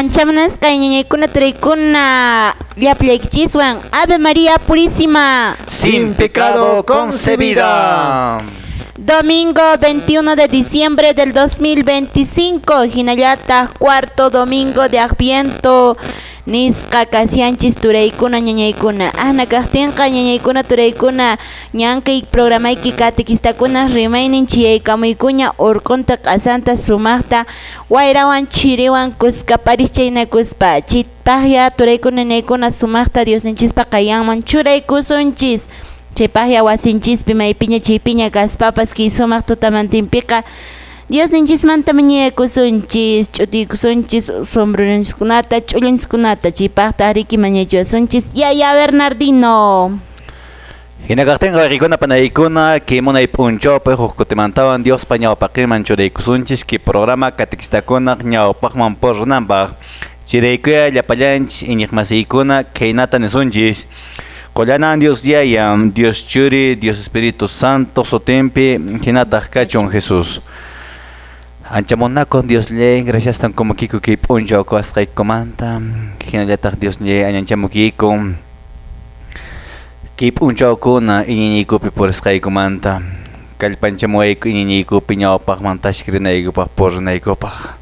Anchamanas kañañaykuna turaykuna llapllaychiswan Ave María Purísima sin pecado concebida. Domingo 21 de diciembre del 2025, hinallata cuarto domingo de Adviento. Nisqa kasianchis turaykuna ñañaykuna ajnakaqtinqa ñañaykuna turaykuna ñankay programayki catequistakuna rimaynin chiyaykamuykuña urqunta q'asanta sumaqta wayrawan chiriwan kuskaparis chaynakuspa chaypaqya turaykuna ñaykuna sumaqta Diosninchispa qayanman churaykusunchis chaypaqya wasinchispi maypiña chaypiña kaspapas kay sumaq tutamantinpiqa Diosninchismanta mañaykusunchis ch'utiykusunchis sombronchikkunata ch'ullunchiskunata chaypaqta riki mañaychiwasunchis Yaya Bernardino. Hinakaqtinqa rikuna panaykuna ki munay p'unchawpi huk kutimantawan Diospa ñawpaqiman churaykusunchis ki programa catequistakunaq ñawpaqman purinanpaq chiraykuya llapallanchis iñiq masiykuna kaynata nisunchis qollanan Dios Yaya, Dios Churi, Dios Espíritu Santo sutinpi hinataq kachun Jesús. Anchamonakon Dios le gracias tan como kiko ki p'unchawku asqaykumanta hinallataq Dios le añanchamukiku ki p'unchawkuna iñiñiykupi purisqaykumanta kallpanchamuwayku iñiñiykupi ñawpaqman tashkirinaykupaq purinaykupaq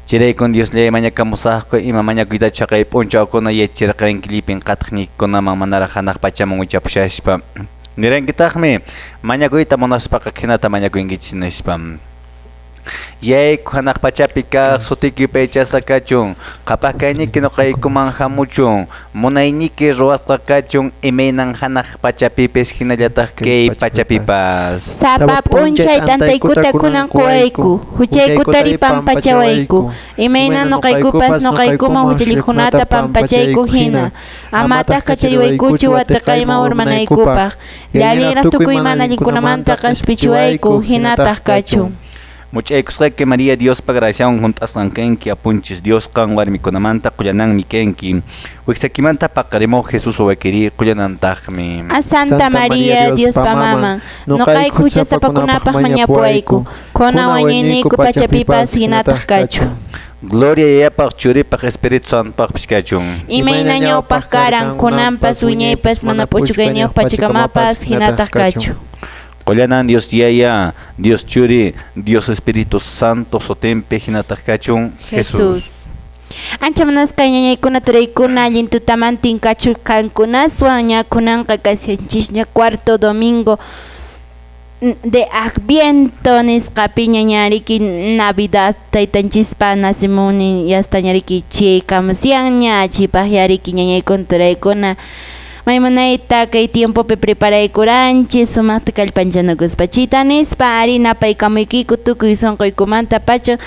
chiraykun Dios le mañakamusaqku ima mañakuyta chaqay p'unchawkuna yachirqanki llipin qatqniykunaman manaraq hanaq pachaman wichapushashpa nirankitaqmi mañakuyta munaspaqa hinata mañakunkichis nishpa yayku hanaq pachapi kaq sutiki paychasa kachun qapaq kayniki nuqaykuman hamuchun munayniki ruwasqa kachun imaynan hanaq pachapipis hinallataq kay pachapipas Sapa p'unchay t'antaykuta kunan quwayku huchaykutari pampachawayku imayna nuqaykupas nuqaykuman huchallikunata pampachayku hina amataq kachariwaykuchu watiqayman urmanaykupaq llallinraq tukuy mana allinkunamanta qhaspichiwayku hinataq kachun. Much'aykusqayki María Diospa graciawan hunt'asqankenki apunchis Dios qan warmikunamanta qullananmi kenki wiksakimanta paqarimuq Jesús uwakiri qullanantaqmi. A Santa María Diospa maman nuqayku huchasapakunapaq mañapuwayku kunan wañuyniyku pachapipas hinataq kachun. Gloria Yayapaq Churipaq Espíritu Santopaq kachun. Imayna ñawpaq karan kunanpas wiñaypas mana puchukayñawq pachakamapas hinataq kachun. Qollanan Dios Yaya, Dios Churi, Dios Espíritu Santo sotempe hinataq kachun Jesús. Anchamanas kañañaykuna turaykuna allintutamantin kachurqankunaswan ñakunanqa kasianchis cuarto domingo de Adviento nisqapi ñañariki Navidad taytanchispa nasimuni yasta ñariki chiyaykamusyanña chaypaqyariki ñañaykuna turaykuna maymanayta kay tiempopi preparaykuranchis sumaqta kallpanchanakuspa chayta nispa ari napaykamuykiku tukuy sunquykumanta pacha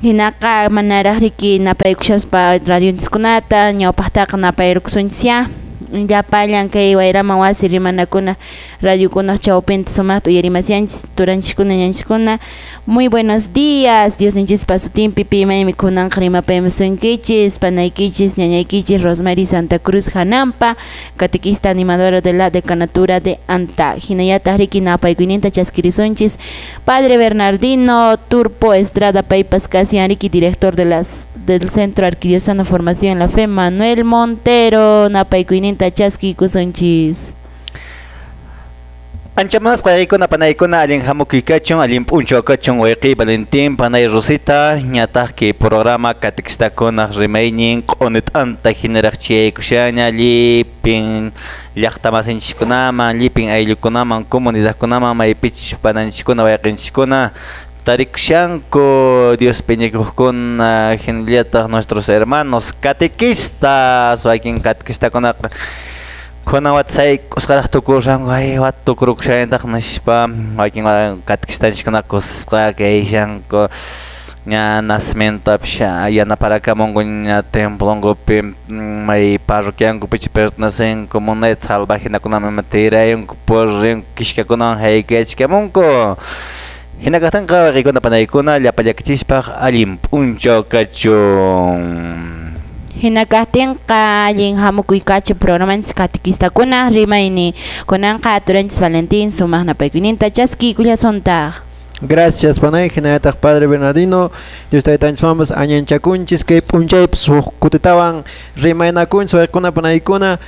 hinaqa manaraq riki napaykushaspa radionchikkunata ñawpaqtaqa napayrikusunchis llapallan kay wayraman wasi rimanakuna radiokunaq chawpinta sumaqta uyarimasyanchis turanchikuna ñanchikuna. Muy buenos días, Diosninchispa sutinpi pimaymi kunanqa rimapaymusunkichis panaykichis ñañaykichis Rosemary Santa Cruz hanampa catequista animadora de la decanatura de Anta hinallataq riki napaykuyninta chaskirisunchis Padre Bernardino Turpo Estrada paypas kasian riki director del Centro Arquidiocesano Formación en la Fe Manuel Montero napaykuyninta chaskikusunchis. Anchamanas qayaykuna panaykuna allin hamukuy kachun allin p'unchaw kachun wayqiy Valentín panay Rosita ñataq ki programa catequistakunaq rimaynin q'unit'anta hinaraq chiyaykushaña llipin llaqta masinchikkunaman llipin ayllukunaman comunidadkunaman maypichis pananchikkuna wayqinchikkuna tarikushanku Dios piñikuqkuna hinallataq nuestros hermanos catequistas waykin catequistakunaqa kuna watsay usqaraq tukurranku ay wat tukurukushayantaq nishpa waykin catequistanchikkunaqa kusisqa kayshanku ña nacimientopi yanaparamunku ña templonkupi may parroquiankupichik pertenecen comunidad salvajinakunaman tirayunku purrinku kishkakunawan hayk'achkamunku hinakaqtinqa wayqikuna panaykuna llapallakichispa allin p'unchaw kachun. Hinakaqtinqa allin hamukuykachi programanchis catequistakuna rimayni kunanqa aturanchis Valentín sumaq napaykuninta chaskikullasunta. Gracias, panay, Hinayataq Padre Bernardino. Dios taytanchis mamas añanchakunchis, que punchaypis kutitaban rimaynakun, suequna panaykuna.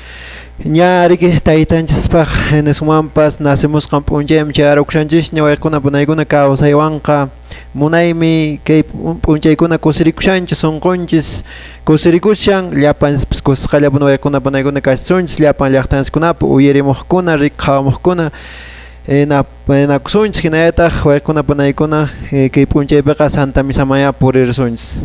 Ñariki taytanchispaq nesumampas nacemos punchayam charukushanchis, ñawayquna panaykuna kawsaywanqa. Munaymi kay punchaykuna kusirikushanchis, sunqunchis kusirikushan, llapanchis kusqallapuna wayquna panaykuna kashsunchis, llapan llaqtanchikkunapi uyarimuqkuna, riqhawamuqkuna. Nakusunchis hinayataq waykuna panaykuna kay punchaypiqa Santa Misa Maya purirsunchis.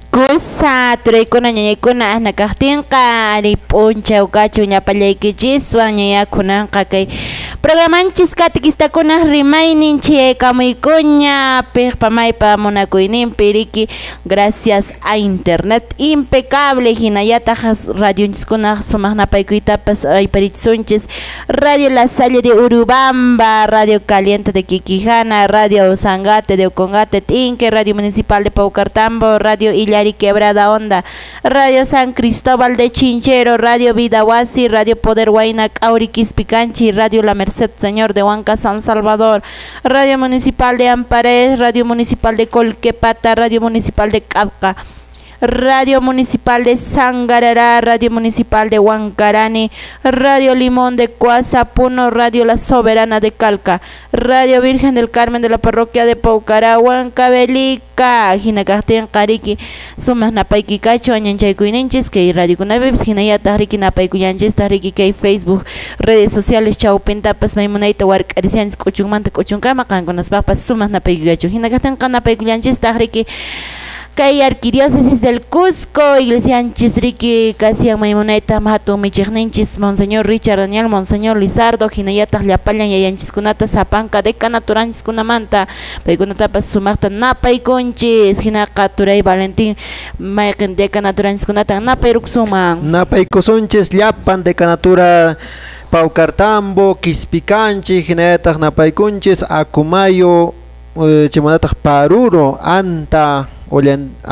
Kusa turaykuna ñañaykuna asnakaqtinqa ari p'unchaw kachu ñapallaykichis ñayakunanqa kay programanchis catequistakunaq rimaynin chayaykamuykuña piqpamaypa munakuyninpi riki gracias a internet impecable hinallataq radionchiskunaq sumaqnapaykuytapas ayparichissunchis Radio La Salle de Urubamba, Radio Caliente de Quiquijana, Radio Sangate de Ocongate Tinque, Radio Municipal de Paucartambo, Radio Illari Quebrada Onda, Radio San Cristóbal de Chinchero, Radio Vidahuasi, Radio Poder Huaynac Auriquis Picanchi, Radio La Merced Señor de Huanca San Salvador, Radio Municipal de Amparés, Radio Municipal de Colquepata, Radio Municipal de Cauca, Radio Municipal de Sangarará, Radio Municipal de Huancarani, Radio Limón de Coazapuno, Radio La Soberana de Calca, Radio Virgen del Carmen de la Parroquia de Paucará, Huancavelica, Jinacastén Cariki, Sumas Napayki Cacho, Añanchaykuininchis, que Radio Kunabes, Jinayata Riki Napaykuyanchis, Tariki Kay Facebook, redes sociales, Chau Pintapas, Maimunaita, Wark, Arisians, Cochumanta, Cochuncama, Canconas Papas, Sumas Napayki Cacho, Jinacastén Canapaykuyanchis, Tariki. Kay Arquidiócesis del Cusco, Iglesia Anchisriki, Casian Maimuneta, Mato Michigninchis, Monseñor Richard Daniel, Monseñor Lizardo, Jinayata, Llapalan, Yayanchiskunata, Zapanca, Decana, Turanchis-Kunamanta, Paikunatapas, Sumata, Napa y Conchis, Jinaka, Turay, Valentín, Maiken, Decana, Turanchis-Kunata, Napa y Ruxuman. Napa y Cosonches, Llapan, Decanatura, Paucartambo, Quispicanchi, Jinayata, Napa y Conches, Acumayo, Chimonata, Paruro, Anta. Urubamba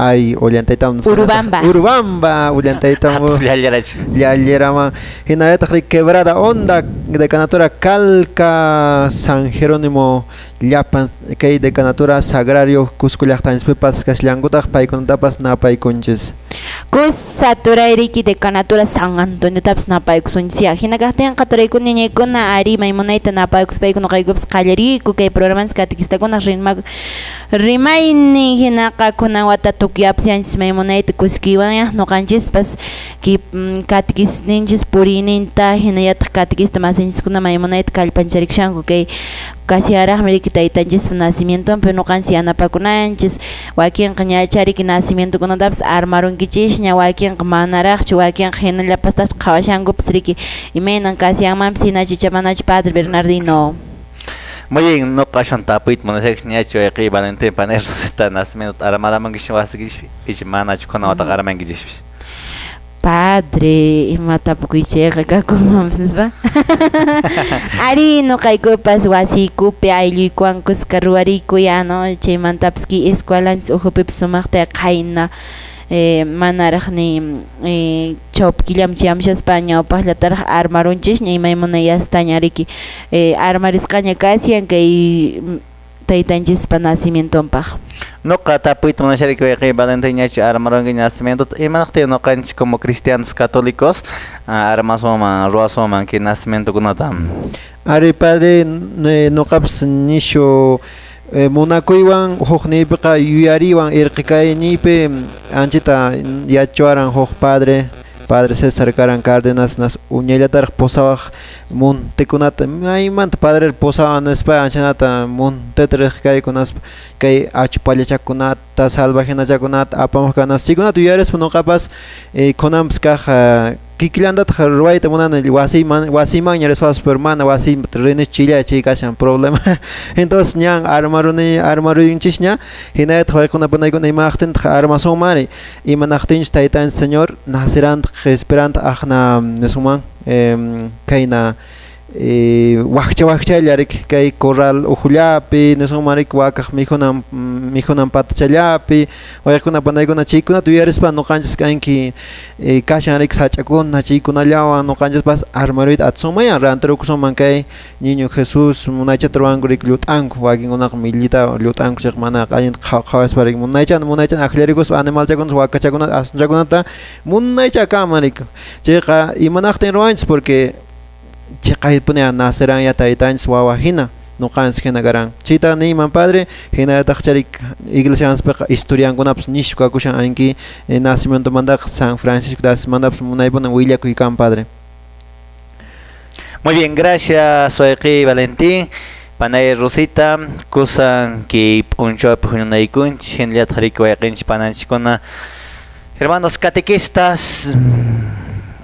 Llallérama hinayataq Quebrada Onda de Canatura Calca San Jerónimo llapan kay de Canatura Sagrario Cusco llaqtanchikpipas kashllankutaj paykunatapas napaykunchis. Kusa turayriki de Canatura San Antonio tapas napaykusunchis hinakaqtinqa turaykuna ñaykuna ari maymunayta napaykuspaykuno qaykupas qallariku kay programas catequistakuna rimaynin hinaqa kunan wata tukyapis yanchis maymunayta kuskiwan noqanchispas ki catequisninchis purininta hinallataq catequista masinchiskuna maymunayta kallpancharikushanku kay casi araqmi riki taytanchispa nacimientopi noqanchis yanapakunanchis wakinqa ñachariki nacimientokunatapas armarunkichis ña wakinqa manaraqchu wakinqa hinallapastaqa qhawashankupis riki imaynan kasiyanmanpis hinachu manachu Padre Bernardino. Muy bien, no pashan tapit, monasex ni hecho aquí Valentín Paneros está nacimiento armaramangish wasigish y manachu con otra aramangish. Padre, imatapukuichega kakumamsba. Ari no kaikupas wasikupi ayluykuankus karuwarikuyano chaymantapski escuelans uhupip sumaqta qayna manaraqni chawpkillam chayamshaspa ñawpaqllataraq armarunchis ñaymaymuna yastañariki armarisqaña kasiyan kay taytanchispa nacimientonpaq. No catapit monasherik que Valentín armaron en nacimiento imagínate no canch como cristianos católicos armasoma roasoma que nacimiento con natam. Ari padre no caps nisho Monacoiwan hojnipiqa yuyariwan irqikay nipi anchita yachuaran hoj padre César Karan Cárdenas nas uñallataraq posawaq montekunata maymanta padre posawan nispa anchanata montetriq kaykunaspa kay achupallachakunata salvajinachakunata apamuq chaykunata yuyarispa noqapas kunanpas kaq kikillantataq ruwayta munani wasiman ñarispapas pero mana wasi rini chilla chay kashan problema entonces ñan armaruyunchis ña hinayataq waykunapunaykuna imaqtintaq armasonmari imanaqtinchis taytanchis señor nacerantaq esperantaq aqna nesuman kayna waqchallarik kay corral ujullapi nesumarik wakaq mijunan patachallapi waykuna panaykuna chiykuna tuyarispa nuqanchis kanki kashanrik sach'akuna chaykunallawan nuqanchis armaruyta atsumayan rantarukusunman kay niño Jesús munaychata ruwankurik llut'anku wakinkunaqa millita llut'anku chayqa mana allin qhawasparik munaychan akllarikuspa animalchakunas wakachakunata asunchakunata munaycha kamarik chayqa imanaqtin ruwanchis porque chayqaypuni naceran ya taytanchis wawa hina nuqanchis hina karan chayta niyman padre hinataq charik iglesiapiqa historiankunapas nishu kakushan anki nacimientomantaqa San Francisco de Asismantapas munaypunan willakuykan padre. Muy bien, gracias Suayqi Valentín. Panay Rosita, kusan que puncho pununaykunch, hinliat harikuayqinch pananchikuna. Hermanos catequistas,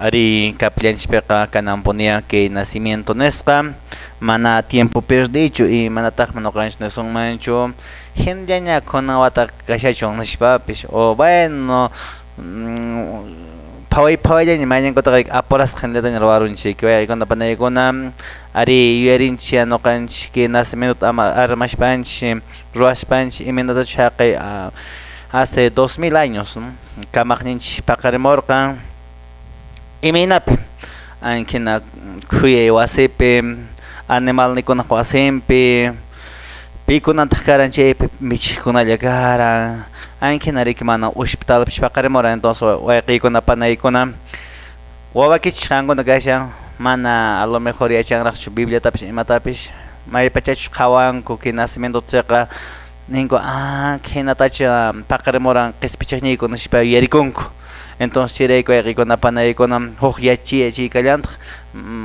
ari kapillanchikpiqa kanan ponía que nacimiento nesqa mana tiempo perdido y mana taq manoqanchik nesunmanchu hinllaña kunawata kashachun nishpapish o bueno pawayllaña mañankutaqa apuras hinllataña ruwarunchik waykuna panaykuna ari yuyarinchik noqanchik que nacimiento ama armashpanchik ruwashpanchik imanatachu haqay hace 2000 años kamaqninchik paqarimurqa iminapi ankina kuyay wasipi animalnikuna wasimpi pikunantaq karan chaypi michikkunalla karan ankinariki mana hospitalpish paqarimura entonces wayqiykuna panaykuna wawakichik qankuna kashan mana a lo mejor yachanraqchu bibliatapish imatapish maypachachu qhawanku que nacimiento chayqa ninku hinatacha paqarimuran qhispichaqniyku nishpa yarikunku. Entonces chirayku ayqikuna panaykuna huk yachiyachiykallantaj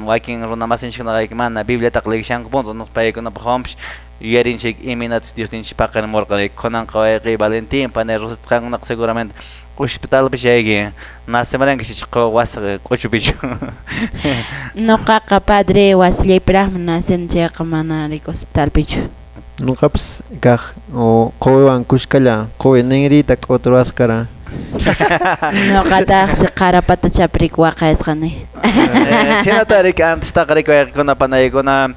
wakin runamasinchikkunaqa mana Bibliataqa legishanku punto paykunapas hawanpish yuyarinchik iminatas Diosninchik paqarimurqa kunanqa wayqi Valentín panay Rosita qankunaqa seguramente hospitalpish ayqi nacimarankichik wasi q'uchupichu. Nuqaqa padre wasillaypiraqmi nacen chayqa mana rik hospitalpichu. Nuqapas kaq quwiwan kushkalla quwi ninrita k'uturwaskara. Nuqataq qarapata chaprik waqayasqani. Chinatarik antes taqarik wayqikuna panaykuna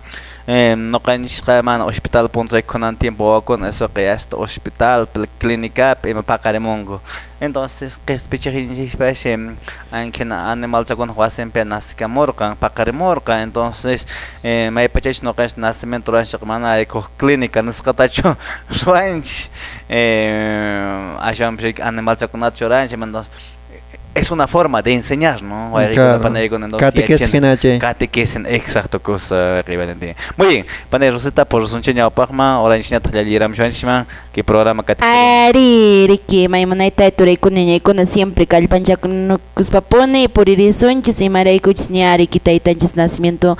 noqanchikqa mana hospital punchaykunan tiempo wawakuna eso que hasta hospital clínicapi ima paqarimunku. Entonces qhispichaqninchikpash ankina animalchakuna wasinpi nasikamurqa paqarimurqa entonces maypachachu noqanchik nacimiento ruranchik mana huk clínica nisqatachu ruranchik ashawanpish animalchakunata ruranchik entonces es una forma de enseñar, ¿no? Claro. Catequesis, exacto, cosa rivalente. Muy bien, Panay Rosita, por su enseñanza, Pagma, ahora enseñanza ya liram shuanshima, que programa catequesis. Ari, Ricky, maimonayta turaykunñaykuna siempre kallpanchakunukuspapuni puririsунchis imaraykuchis Kitaytanchis nacimiento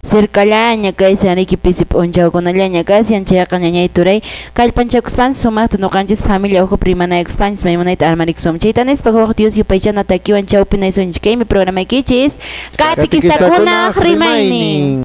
cercalaña kaysan Ricky pisip unchawkunallaña kaysan chayqa ñañay turay kallpanchakuspanchis sumaqta nuqanchis familia uhu primanaykuspanchis maimonayta armarikusun chaytanispa huq Dios yupaychana takiwan chawpinaysunchis kaymi programaykichis Catequistakunaq rimaynin.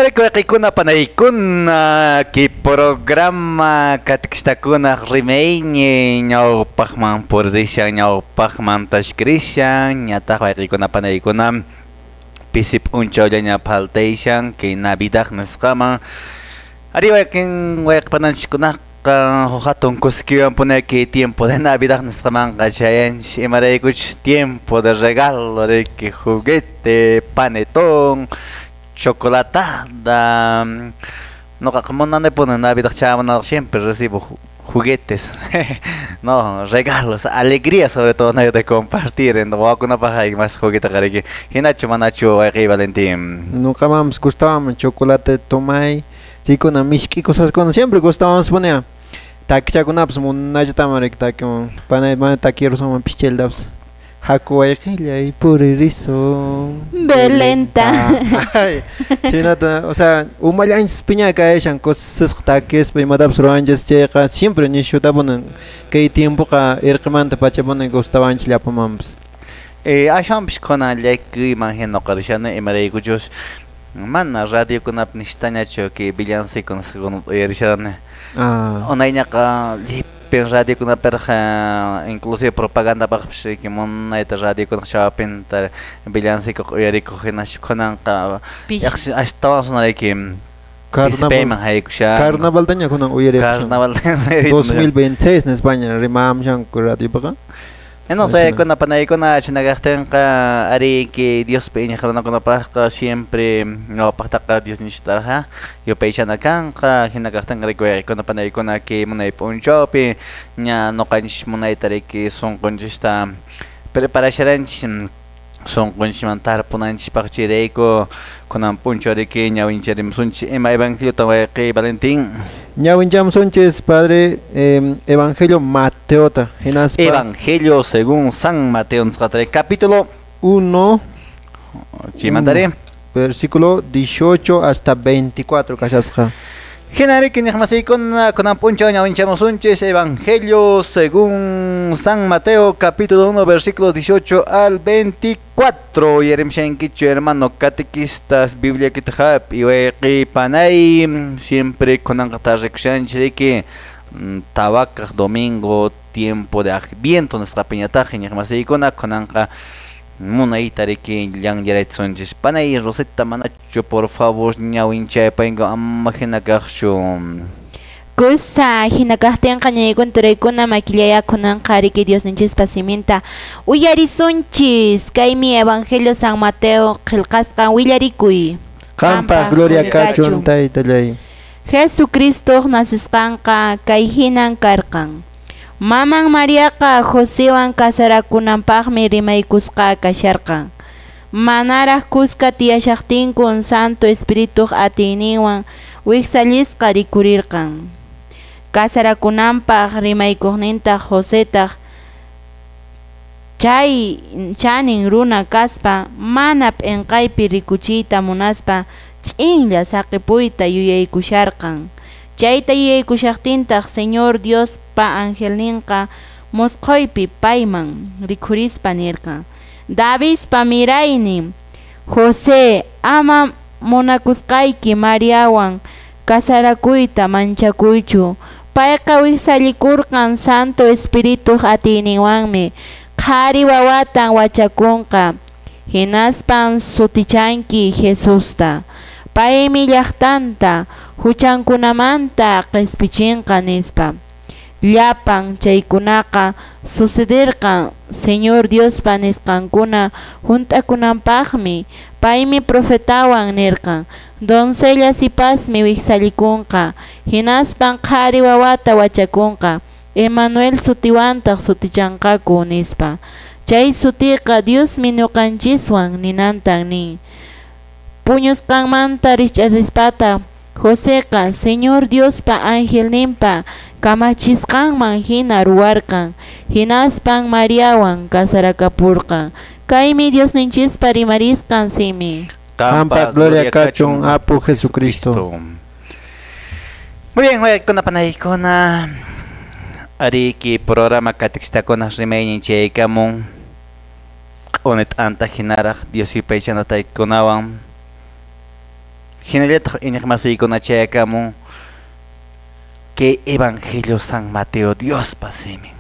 recuerda panaykuna que programa katikistakuna rimayñi ñawpaqman puririshan ñawpaqman tashkirishan ñataq wayqikuna panaykuna pisip unchawlla ña faltayshan que Navidad nisqaman ari wayqpananchikkunaqa hatun kuskiwan puna que tiempo de Navidad nisqaman qachayanch imaraykuchus tiempo de regalo que juguete panetón chocolatada. No, como no le ponen Navidad, chaval, siempre recibo juguetes, no, regalos, alegría sobre todo, no de compartir, en lo que no pasa y más juguetes que hinacho manacho aquí Valentín. Nunca más gustaban chocolate tomai, sí con amishki cosas con siempre gustaban poner. Takcha con apps mun najtamarek takim, panay man takiro son pichel dabs. Haku ella y puririzo Belenta. Chinata, o sea, umayan spiña caeshan cosas taques, pe madab suranjes checa, siempre ni shutabonan, que tiempo ka irkmanta pachabonan gustaban chilapamams. Ashams con alek imagino karishana emaraykuchus mana radio con apnistañacho que billanse con segundo erisharane. Onayña ka pen radio kuna perja inclusive propaganda bakshi que mona ita radio kuna shapin tar bilyansi ko yariko hinash konan ka hasta sonare que Carnaval daña con uyere Carnaval 2026 en España rimam shan radio baga. No sé, con la panay con la chinagasten ka ari que Dios peña jarona con la pasca siempre no pasta ka Dios ni estará yo pecha na kan ka hinagasten recuerdo con la panay con la que monay poncho pe nya no kanch monay tare que son conjista preparación son consimantar ponanchi parchireiko con un poncho de que nya wincherim sunchi ema evangelio tawa que Valentín Ñawinjam Sánchez, padre, Evangelio Mateota. Evangelio según San Mateo, capítulo 1, versículo 18 hasta 24. Genare que nihmasi con ampuncho ñawinchamos Sánchez, Evangelio según San Mateo, capítulo 1, versículo 18 al 24. Yeremshenkichu, hermano catequistas, Biblia Kitahab, y Panay, siempre con Angatarrekshan, que tabacas, domingo, tiempo de viento, nuestra peñataje, nihmasi con Anka. Munaitare que yang direct Sánchez, Panay, Rosetta Manacho, por favor, ñawincha, pengo, amaginagasho. Kusa hinakahtian kanya kun turay ko na makilaya ko ng kari que Dios ninchis pasimenta. Uyari sunchis kay mi Evangelio San Mateo kilkas kan willarikuy. Kampa gloria kachun tay talay. Jesucristo nasiskan ka kay hinang karkang. Mamang Maria ka Josewan kasarakunampag mi rimaykus ka kasyarkang. Manarah kuska tiyashaktin kun Santo Espiritu atiniwan wiksalis karikurirkang. Kasarakunampag rimaykuqninta Josetaq chay chanin runa kaspa mana p'inqaypi rikuchiyta munaspa ch'inlla saqipuyta yuyaykusharqan. Chayta yuyaykushaqtintaq Señor Dios pa angelninqa musquypi payman rikurispa nirqa. Davispa mirayni José ama munakusqayki Mariawan kasarakuyta manchakuychu. Payqa wiksallikurqan Santo Espiritu atiniwanmi qhari wawatan wachakunqa. Hinaspan sutichanki Jesusta. Paymi llaqtanta huchankunamanta qispichinqa nispa. Llapan chaykunaqa sucederqan Señor Diospa nisqankuna juntakunanpaqmi. Paymi profetawan nirqan. Doncella sipasmi wiksallikunqa. Hinaspan qhari wawata wachakunqa. Emmanuel sutiwantaq sutichanqaku nispa. Chay sutiqa Diosmi ñuqanchiswan ninantan nin. Puñusqanmanta rich'arispata Joseqa Señor Diospa angelninpa kamachisqanman hina ruwarqan. Hinaspan Mariawan kasarakapurqan. Kaymi Dios ninchispa rimarisqan simi. Kampa gloria kachun Apu Jesucristo. Muy bien, con la panayikona ari que programa katikistakona rimaynin chaykamun onet anta hinaraq Dios yupaychanataykunawan Hinallataq iñiqmasiykunata chayakamun que Evangelio San Mateo Dios pasimi.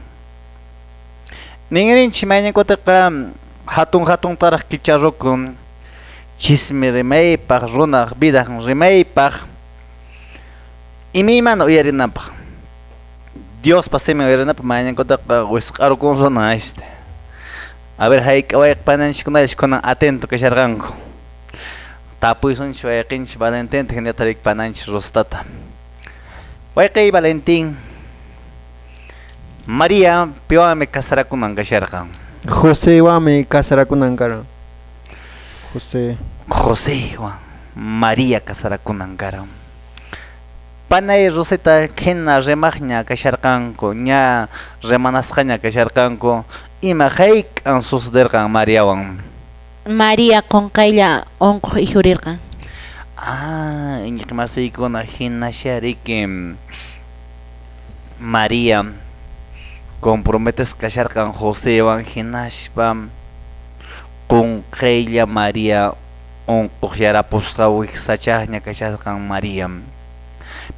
Ningirinchik mayñankutaqa hatun taraq kicharrukun chisme rimaypaq runaq vida rimaypaq imimana uyarinapaq Dios pasimi uyarinapaq mayñankutaqa wisq'arukunsuna a ver hayk'awayqa pananchikkunalla kunan atento kasharqanku tapuysunchik wayqinchik Valentinta hinata rikpananchik rostata wayqiy Valentín María piwanmi kasarakunan kasharqan José wami kasarakunan karan. José wan María kasarakunan karan panay Rosita hina remaqña kasharqanku ña remanasqaña kasharqanku ima hayk'an sucederqan Mariawan María qunqaylla unquq ihurirqan. Iñiqmasiykuna hinashariki María comprometes kasharqan Joséwan hinashpa qunqaylla María unquq yarapusqa wiksachaqña kasharqan María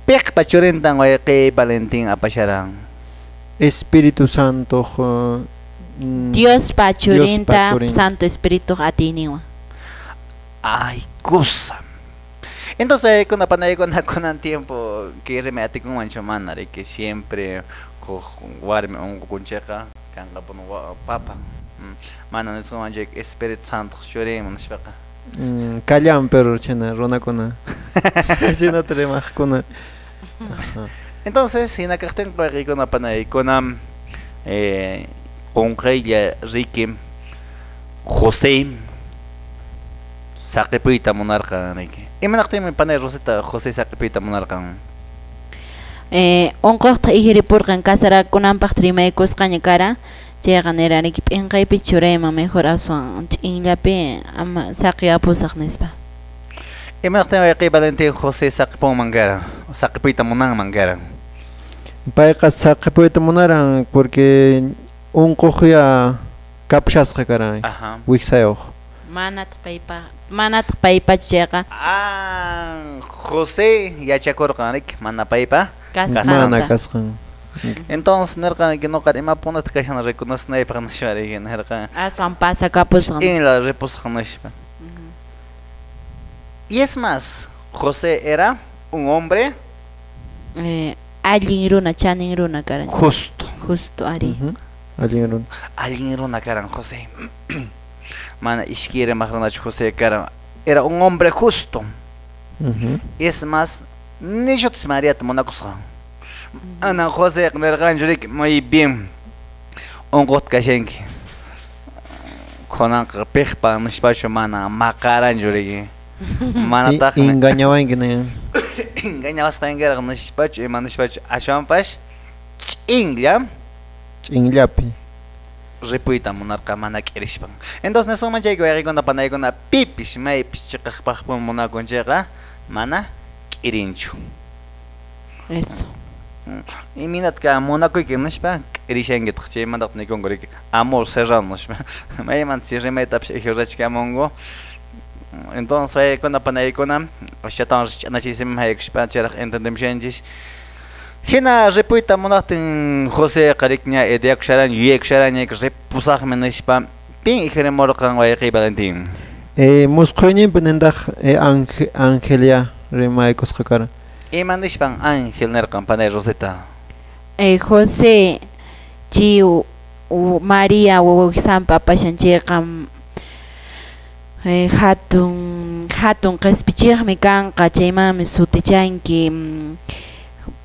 piqpa churintan wayqiy Valentín apasharan Espíritu Santo Dios pachurinta Dios pachurin. Santo Espíritu atiniwan. ay cosa entonces kuna panay kunan tiempo que remate con mancho manare que siempre warme un kuncheqa kanqa pun papa mana nesu manche Espíritu Santo churemos shpaqa callan pero chena runakuna chena tremaqkuna entonces hinakaqtin kuna panay kunam qunqaylla riki José saqipuyta munarqan riki imanaqtimi panay Rosita José saqipuyta munarqan Unquqta ihiripurqan kasarakunanpaq trimaykusqaña kara chayqa nirariki p'inqaypi churayman mejor aswan ch'inllapi ama saqiyapusaq nispa. imanaqtimi wayqiy Valentín José saqipunman karan saqipuyta munanman karan payqa saqipuyta munaran porque unquqya kapshasqa karan ajá wiksayuq Manat paypa chayqa José yachakurqan riki mana paypa mana kasqan entonces nirqan que noqa imapunata kashana reconocinaypaq nishwariki nirqan aswan pasakapusqan. la repusaq nishpa y es más José era un hombre Allin runa chanin runa karan. Justo ari. Alguien runa karan José mana ishkire mahranachu José karan era un hombre justo es más nishotis María monakusqa ana José nirqan jurik muy bien unqut kashenki konanqa piqpa nishpachu mana maqaran juriki mana taqmi engañawanki engañawasqankiraq nishpachu ima nishpachu ashwanpash ch'inllapi ripuyta munarqa mana k'irishpan entonces nesumanchayki wayqikuna panaykuna pipish maypish chiqaqpaqpun munakunchayqa mana k'irinchu Eso. iminatka munakuyki nishpa k'irishankitaq chaymantaq nikunku riki amor serrano nishpa maymantashi rimaytapish ijurrachkamunku entonces waykuna panaykuna ashatan rich'anachisima haykushpa chayraq entendemshanchik hina ripuyta munaqtin José qarikña ideakusharan yuyaykusharan ripusaqmi nishpa pin ijrimurqan wayqiy Valentín musquyninpi nintaq Angelia rimaykusqa karan ima nishpan Ángel nirqan panay Rosita José chi María wawqisanpa apashanchayqa hatun q'ispichiqmi kanqa chaymanmi sutichanki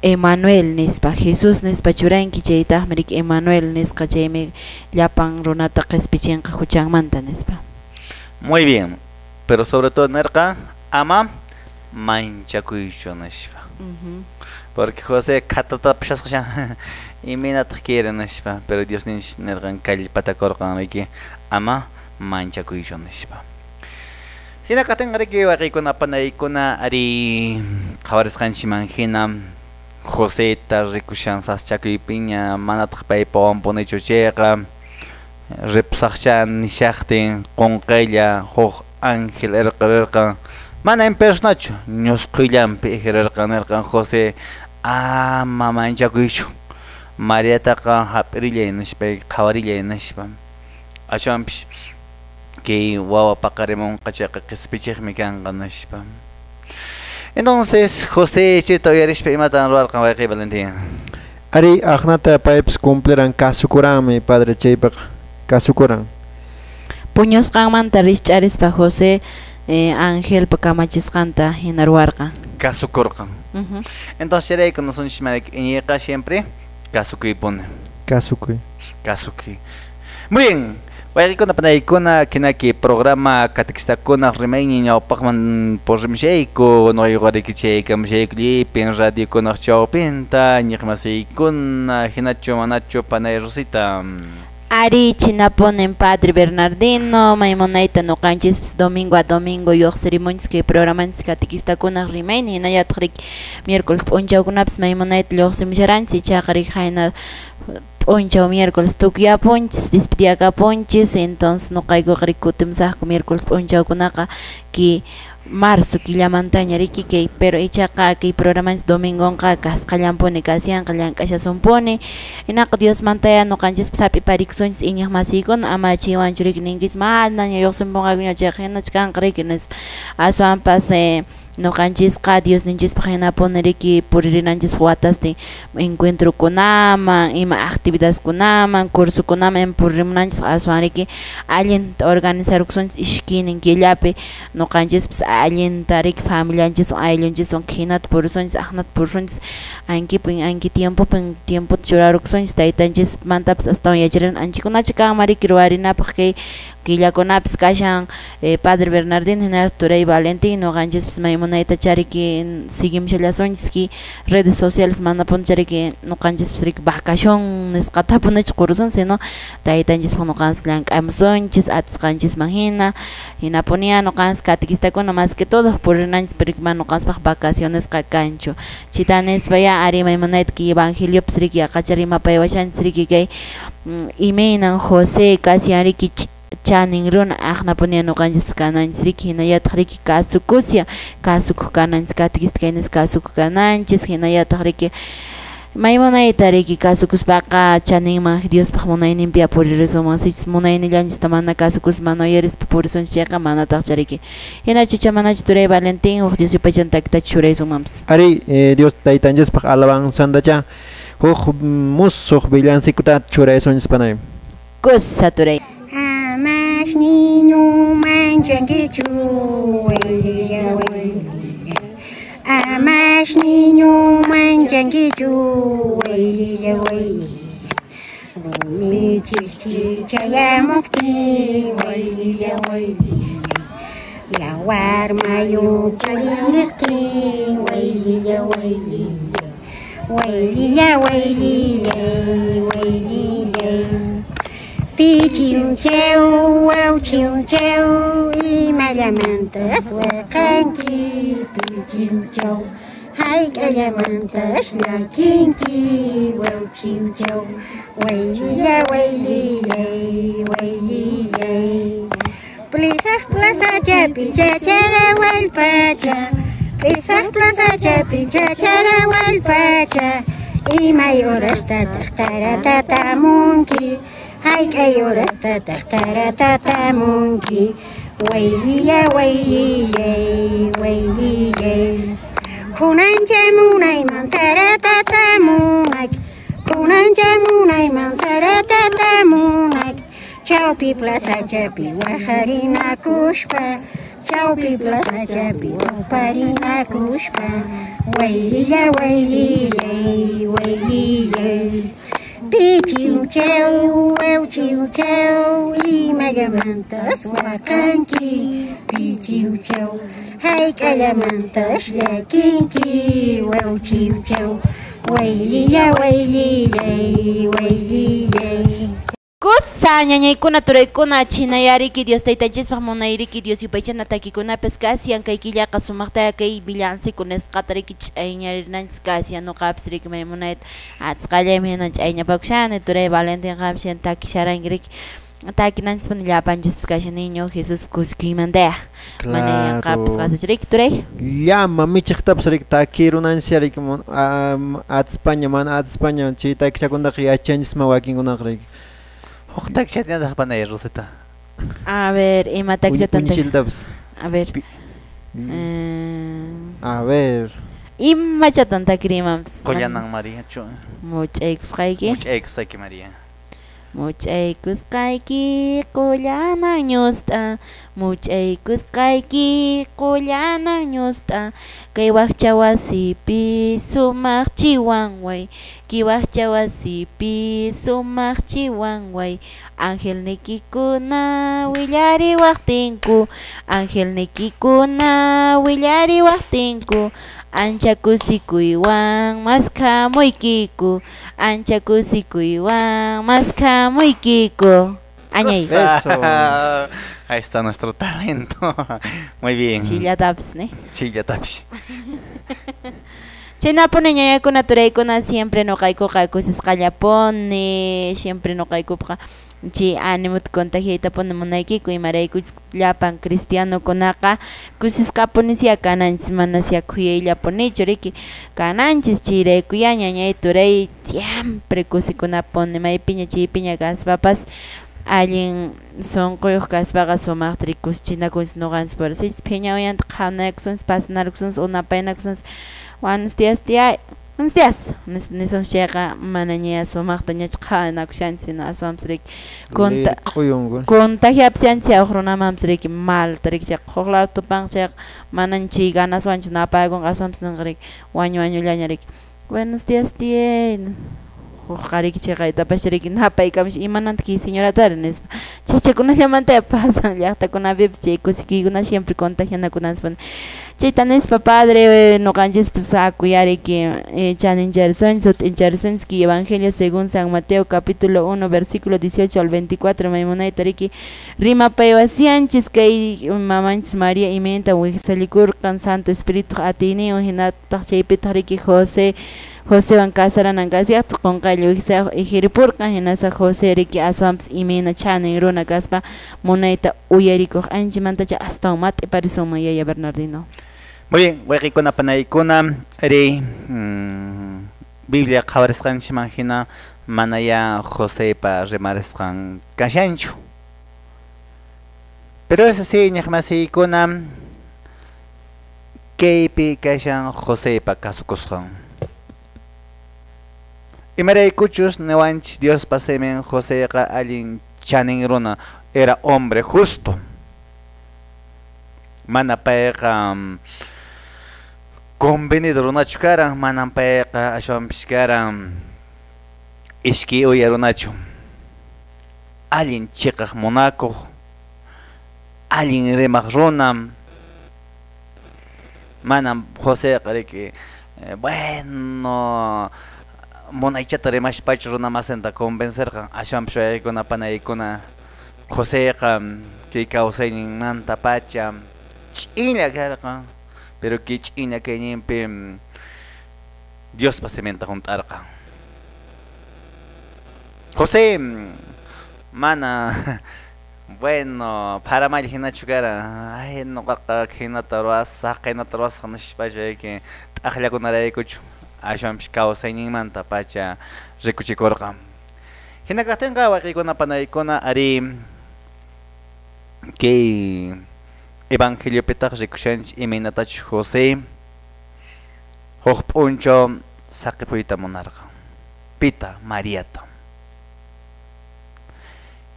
Emmanuel nispa Jesús nispa churanki chaytaqmi rik Emmanuel nisqa chaymi llapan runata q'ispichinqa huchanmanta nispa. Muy bien, pero sobre todo nirqa ama manchakuychu nishpa porque José khatata pishasqa iminataq quiere nishpa pero Dios ninch nirqan kallpatakurqan riki ama manchakuychu nishpa hina katinqa riki wayqiykuna panaykuna ari qawarisqanchiman hina Joseta rikushan saschakuypiña manataq paypawan punichu chayqa ripusaqcha nishaqtin qunqaylla huk ángel irqirirqa Mana en personacho, nos cuidan pejererkan José, mamanchakuichu. María taqa hap'rilla nishpa, qawarilla nishpa. Ashwanpish, que wawa paqarimun qachaqa qispichiqmi kanqa nishpa. Entonces, José, chito yarishpa imatan ruwarqan wayqiy Valentín. Ari ahnata paips cumpleran kasukuran mi padre chaypak kasukuran. Puños qanmanta rich'arispa José Ángel pakamachisqanta hinaruwarqa. Kasukurqan. Entonces, chay conoces marik iñiqa siempre kasukuy pone. Kasukuy. Kasukuy. Muy bien. Waykuna panaykuna kinaki programa katikistakuna rimayni ñawpaqman porrimshayku noyuqarikichayka mishaykulipin radiokunaq chawpinta ñiqmasiykuna hinachu manachu panay Rosita. Ari chinaponen Padre Bernardino maymunayta nuqanchis domingo a domingo lluqsirimunchis kay programanchis katikistakuna rimayni hinallataq miércoles p'unchawkunapas maymunayta lluqsimusharanchis ichaqa hayna Poncho miércoles tukia ponches, despidiaca ponches, entonces no caigo ricutimsajco miércoles poncho kunaqa que marzo killamantaña riki que pero ichaqa que programas domingo qaqas qallampone kasian qallanqashasun pone inaqa Dios mantaya no qanchis sapi pariksunchis iñaq masikun ama chiwanchu rikninkis mana ñayuqsinpunqakuña chayqa chkanqa aswanpas no canchis Dios ninchis pagina poneriki puririnanchis huatas de encuentro kunama ima actividades kunama curso kunama en puririnanchis aswaniki alien organizar uksons ishkinin killape no canchis alien tarik familia anchis aylunchis son kinat pursons ahnat pursons anki tiempo churar uksons taitanchis mantaps hasta yachiran anchikunachi kamariki ruarina porque Killakunapis kashan Padre Bernardino hina Turay Valentino ganchis maymunayta chariki sigimshallasunchis redes sociales manapun chariki nuqanchis vacación nisqatapunach qurusun sino taytanchis nuqanchis llank'amusunchis atisqanchis hina hinapunia nuqanchis katikistakuna más que todo purinanchis pirikman nuqanchis vacaciones kanchu chitanes vaya ari maymunayta ki evangelio pisriki aqacharima paywashanchis riki kay imeinan José casiariki chanin runa akhna punia no kanjis kananchis riki hinayataq riki kasukusya kasuk kananchis katikistkaynis kasuk kananchis hinayataq riki maymunayta riki kasukuspaqa chaninman Diospaq munayninpi apuririsumunsich munaynillanchista mana kasukusman uyarispa purisunchis chayqa manataq chariki hina chucha manachu Turay Valentín uq Dios yupaychantaqta churaysumanpas Ari Dios taytanchispaq alabanzantacha huk musuq villancikuta churaysunchis panay kusa Turay Amash niño manchanguichu, Amash niño manchanguichu, Rumi chichaya mukti, Yawar mayu chayirti, Pichilcheu, y malamantas wakanki, pichilcheu, hay calamantas la kinki, wauchilcheu, Plisas plaza chapi chachara walpacha, Plisas plaza chapi chachara walpacha, y mayoras tata munki, Hay que horas tata munki, wayliya, kunanja munay mantara tata munak, kunanja munay mantara tata munak, chawpi plaza chapi waharina kushpa, chawpi plaza chapi waharina kushpa, wayliya, Pichilcheu, y magamantas wakanki, Pichilcheu, hay calamantas la kinki, Wauchilcheu, wayliya, Kusa ñañaykuna turaykuna chinayariki Dios taytanchispaq munayriki Dios yupaychana takikunapas kasiyan kay killaqa sumaqta kay villancico nisqata riki ch'ayñarinanchis kasiyan nuqapis riki maymunayta atqallaymi hina ch'ayñapakushani Turay Valentín qapshan takisharanki riki takinan spon llapanchis kasha niño Jesús kuskimandea mana yanqapis qasachrik turay llama michiqtapas rik takirunancia rik España mana España chay takichakunaq yachanchis wakinkunaq rik huk takichatñataq panay Rosita a ver ima takichatanta a ver a ver ima chatan takrimams Collanan María chu much'aykusqayki much'aykusayki María much'aykusqayki qullana ñusta much'aykusqayki qullana ñusta kay wakcha wasipi sumaq chiwanway kay wakcha wasipi sumaq chiwanway angelnikikuna willariwaqtinku angelnikikuna willariwaqtinku ancha kusikuywan maskhamuykiku ancha kusikuywan maskhamuykiku añay eso ahí está nuestro talento muy bien chillataps ne chillataps Chinapone ñañakuna turaykuna siempre noqaykuqa kusisqallapuni siempre noqaykuqa chi ánimo contagiaytapuni munaykiku imaraykuchus llapan cristianokunaqa kusisqapuni sia kananchis mana sia khuyayllapunichu riki kananchis chayraykuya ñañay turay siempre kusikunapuni maypiña chaypiña kaspapas allin sonquyuq kaspaqa sumaqta rikuschinakunchis nuqanchis por así phiñawallanta qhawnakusunchis pasanarkusunchis unapaynakusunchis buenos días tía buenos días nisun llega manaña sumaqta ña qhawnakushanchis sino aswamsrik contagiapsianchis awqrunamamsrik maltarik chaq huqlaw tupanchaq mananchik ganaswanchis napaykun aswamsi ninqarik wañullañarik buenos días tía Jari chayqaytapas napaykamush imanantaki señoratari nispa chaychakunallamanta pasan llaqtakunapipas chay kusikiykuna siempre contagianakunanspa chayta nispa padre noqanchikpas akuyariki chanincharisunchis sutincharisunchis Evangelio según San Mateo capítulo 1 versículo 18 al 24 maymunayta riki rimapay wasianchis kay mamanchis María imanta wiqsalikurqan Santo Espíritu atiniwan hinataq chaypitaq riki Josewan kasarananqasyaqta qunqaylla wiqsayuq ijiripurqan hinasa José riki aswampas imina chanin runa kaspa munayta uyarikuq anchimanta astawan mati parisunman yaya Bernardino. Muy bien, wayqikuna panaykuna ri Biblia qhawarisqanchikman hina manaya Josépa rimarisqan kashanchu. Pero eso sí, ñaqmasiykuna kaypi kashan Josépa kasukusqan. Imaraykuchus newanchis Dios pasemen Joséqa allin chanin runa era hombre justo. Mana payqa convenido runachu karan, mana payqa ashwanpish karan ishki uya runachu. Allin chiqaq munakuq, allin rimaq runa. Mana Joséqa riki bueno munaychata rimashpachu runamasenta convencerqa ashwanpish waykuna panaykuna Joséqa kay kawsayninmanta pacha ch'illa karqa pero kay ch'illa kayninpi Dios pasimenta junt'arqa José mana bueno para mal hinachu kara ay nuqaqa hinata ruwasaq qaynata ruwasaq nishpachu yayki t'aqllakunaraykuchu ashwanpish kawsayninmanta pacha rikuchikurqa hinakaqtinqa wayqikuna panaykuna ari kay Evangeliopitaq rikushanchik imaynatachu José huk p'unchaw saqipuyta munarqa pita Mariata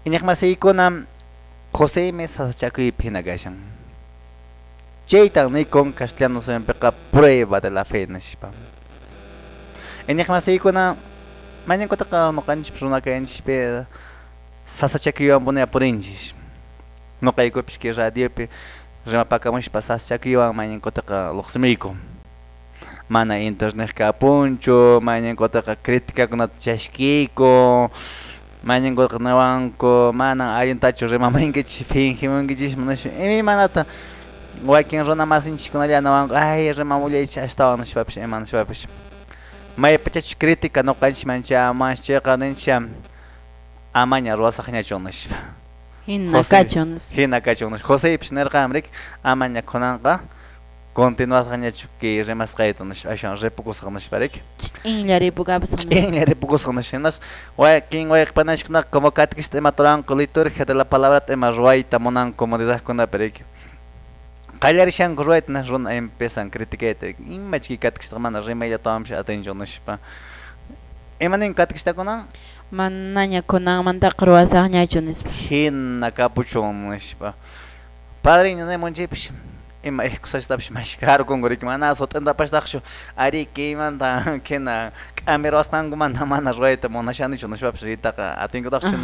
iñaqmasiykuna Josémi sasachakuypi hina kashan chaytan niykun castellano simpiqa prueba de la fe nishpa iñaqmasiykuna mañankutaqa nuqanchik runakanchikpi sasachakuywanpuni apurinchik nuqaykupish kay radiopi rimapakamushpa sasachakuywan mañankutaqa lluqsimiyku mana internet kapunchu mañankutaqa críticakunata chashkiyku mañankutaqa nawanku mana allintachu rimamankichik fingimunkichik manashi imanata wakin runa masinchikkunalla nawanku ay rimamullaychik ashtawan nishpapish ima nishpapish maypachachu crítica nuqanchikmancha amashchiqa nincham amaña ruwasaqñachu nishpa Hina kachonas. Hina kachonas. José Pishnergamrik, Amaña Konanga, continúa gañacho que remas gaitanas, ashan repocos ganas parek. In la época En repocos ganas, quien voy a expandir como catequista matoran con liturgia de la palabra tema ruaita monan comodidad con la perek. Callar shan ruait nas run empiezan critiquete. Imagine catequista mana remedia tamsh atención nispa. Emanin catequista konan Mananya kunang manta kruasa ñachunis. Hina capuchon nispa. Padre no monchipish. Ima excusas tapsh mais caro con gorik mana so tenda pasdaxo. Ari que manda kena camero astango manda mana ruaita monashani chonispa psita atingo daxo.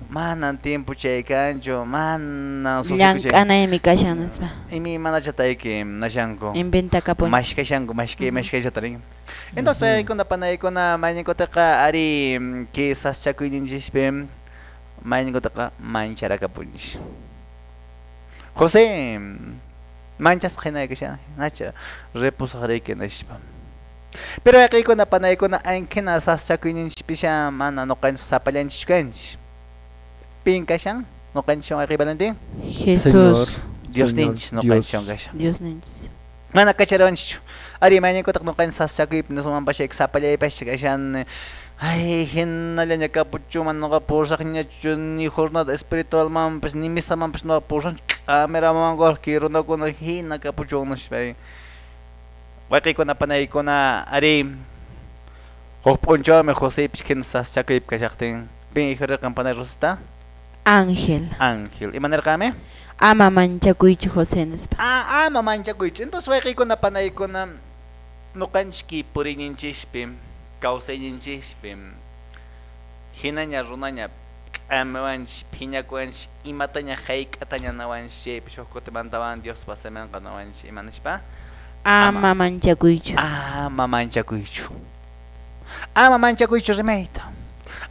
Mana tiempo checancho, mana Lank ana emi kashanas ba. Imi mana chatay que nashanko. Inventa kapon. Mas kashanko, mas que chataring. Entonces, cuando panay ko na main ko taka ari que saschaku ninjispem main ko taka manchara kapunch. José manchas kena que siya nacha repos hari que nashpa. Pero aquí ko na panay ko na ain kena saschaku ninjispem mana no kan sapalyan chkanch. Pinka siyang, no canción equivalente. Jesús. Dios ninch, no canción gasya. Dios ninch. Mana kacharawan siya. Ari manin ko tak no kan sasakip na sumamba siya eksapalya pa siya kasyan. Ay, hinala niya kapucho man no kapusak niya ni jornada espiritual man pas ni misa man pas no kapusan. Kamera man ko kiro na ko na hina kapucho na siya. Wakay ko na panay ko na ari hokponcho me José piskin sasakip kasyakting pingikira kampana rosta. Ángel. Ángel. ¿Y manera kami? Ama manchakuichu José nespa. Ama manchakuichu. Entonces, waki ko na panay ko na nukanchki puri ninchispim, kausay ninchispim, hinanya runanya, amawanch, pinyakuanch, imatanya haik atanya nawanch, pishoko te mantawan Dios pasemen ka nawanch, imanishpa? Ama manchakuichu. Ama manchakuichu. Ama manchakuichu remeita.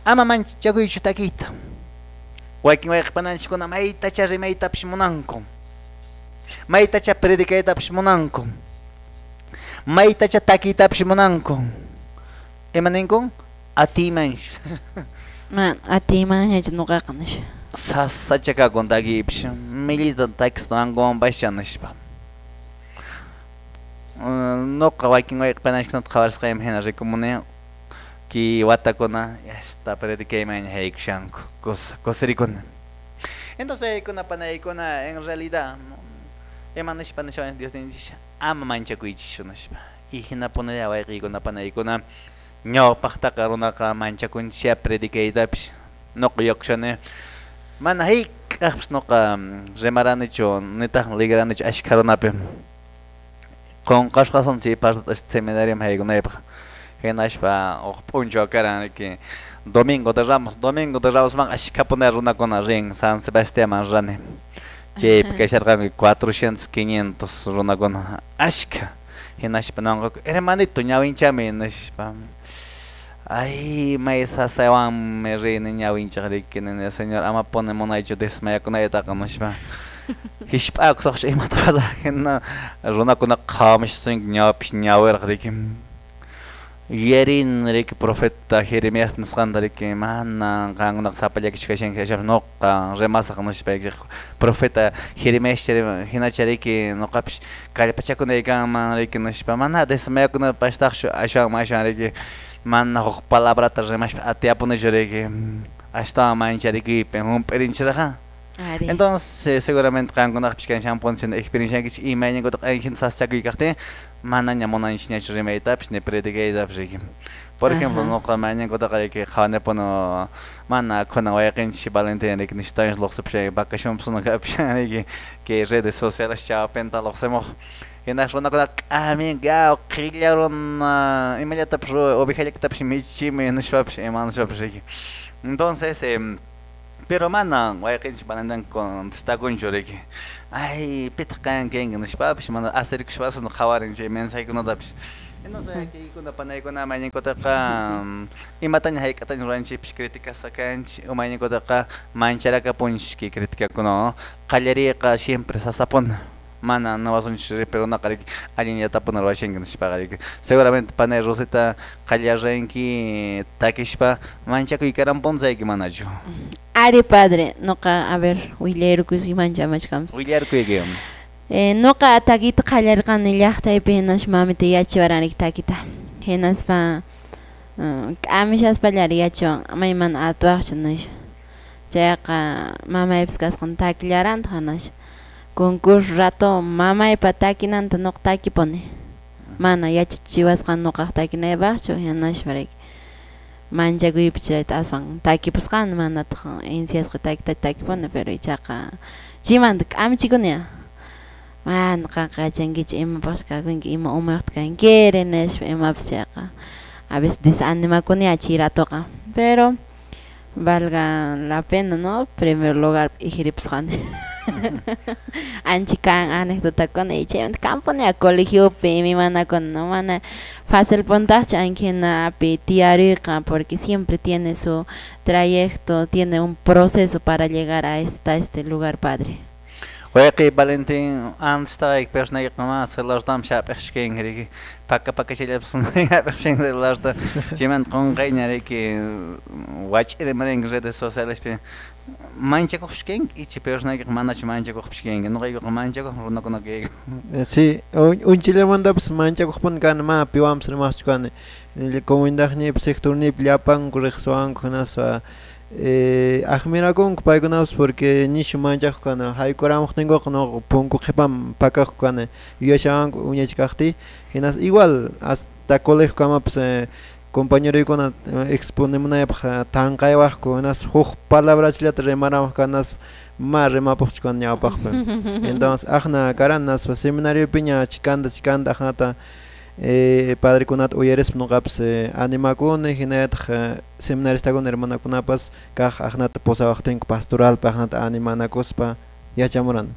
Ama manchakuichu takita. Wakin wak pananch ko na maita cha remeita pishmonanko. Maita cha predikaita pishmonanko. Maita cha takita pishmonanko. Emaninko atimanch. Man atiman ya no kakanish. Sasa chaka kontagi pish. Milita text nangon bashanesh pa. No kawakin wak pananch ko na khawars qaim hena rekomune. Que watakona ya está predicando en shanko cosiricona. Entonces con la panaicona en realidad emanish panashon Dios ninja ama mancha kuichishunashpa y hina pone ya vai con la panaicona ño pakta karuna ka mancha kuncha predicada no kuyokshane manahik no ka remaranicho neta ligranicho ashkaronape con kashkason si parte este seminario me hayguna Henashpa o puncho karan que Domingo de Ramos man ashkaponer una con ring San Sebastián man rane. Che que cerca 400 500 runa con ashka. Henashpa no hermanito ñawincha me nashpa. Ay, maesa sawan me reine ñawincha que el señor ama pone monaicho desmaya con esta kanashpa. Hishpa kusax ima traza henna runa con khamish sing ñawpish ñawer rikim. Yerin rek profeta Jeremías nasqandari que mana kan naqsapalla kishkashen kashaf noqa remasa qanashpay profeta Jeremías hinachari que noqapish kalpachakuna kan rek nashpa mana desmayakuna pastaqshu ashan mashan rek mana huk palabrata remash atiapuna jore hasta manchari que un perinchraja. Entonces seguramente kan kunaqpish kan shampon sin experiencia que imañen gotak ayhin saschaku ikarte mana ñamonan shinachu remeita pues ne predicada pues por ejemplo no kamañen gotak que khane pono mana kona wayqin shi valentine que nistan los sepche vacación pues no que redes sociales ya penta los hemos en la zona gotak amin ga khilaron inmediata pues objeto que tapsi michi me nishwa pues eman shwa pues entonces pero mana wayqin shi balandan con está con joreki ay pitkan kengen nishpa pues mana hacer que shwas no khawarin je mensaje que no da pues entonces aquí con la panay con la mañana kotaka imatan hay katan ranchi pues críticas sacan o mañana kotaka manchara ka punch que crítica con callería ka siempre sasapon mana no vas un chire pero no cari alguien ya tapon no washen que shpa cari seguramente panay roseta callarrenki takishpa mancha que karam ponzai que manajo Ari padre, noqa a ver, willairukus imancha machkams. Willarkuykim. Noqa taquita qallarqani llaqtaypi hinash mamita yachiwaranik taquita. Hinaspa k'amishaspa yachiwan mayman atuaqchu nish. Chayqa mamaypis kasqan taquillaranta hanash. Concurso rato mamaypa taquinanta noqa taquipuni. Mana yachichiwasqa noqaq taquinaypaqchu hinashparik. Manchakuypi chayta aswan taquipusqani manataq insiasqa taquipuni pero ichaqa chimanta k'amichikuni. Man qaqa chankichu imapaqchu kakunki ima umayuqta kankiri nishpa imapis chayqa a veces desanimakuni chiratoqa pero valga la pena, ¿no? Primer lugar ijiripusqani. Anchi kan anécdotakuna y chayman kampuni a colegiopi mi manakuna no mana fácil puntaje ankinapi tiariyqa porque siempre tiene su trayecto, tiene un proceso para llegar a este lugar padre. Wayqi Valentín anstay personaje más celardam shapexken riki paka chilapsun apexen celarda chiman qonqaynariki wach'iri maring redes sociales pe manchakushken ichi personaje manach manchakushken noqayqa manchakuq runakunaki. Sí, un chilemanda pues manchakuqpun kan ma piwams rimasqani comunidadni sectorni llapan kurriqsuwan kunaswa Ahmirakun paykunapas porque nishu manchaq kana haykuramuq tinguq no punku qhipam pakaq kana yuyashawan uñachikaqti hinas igual hasta colegio kamapas compañeroykuna exponemunaypaq tanqaywaqku hinas huk palabrachillata rimaramuq kanas ma rimapuqchu kan ñawpaqpi entonces ajna karanas seminariopi ña chikanta ajnata padre kunat uyeres nuqapas animakuni hinayataq seminaristakuna hermanakunapas kaq ajnata posawaqtinku pastoral pa ajnata animanakuspa yachamuran.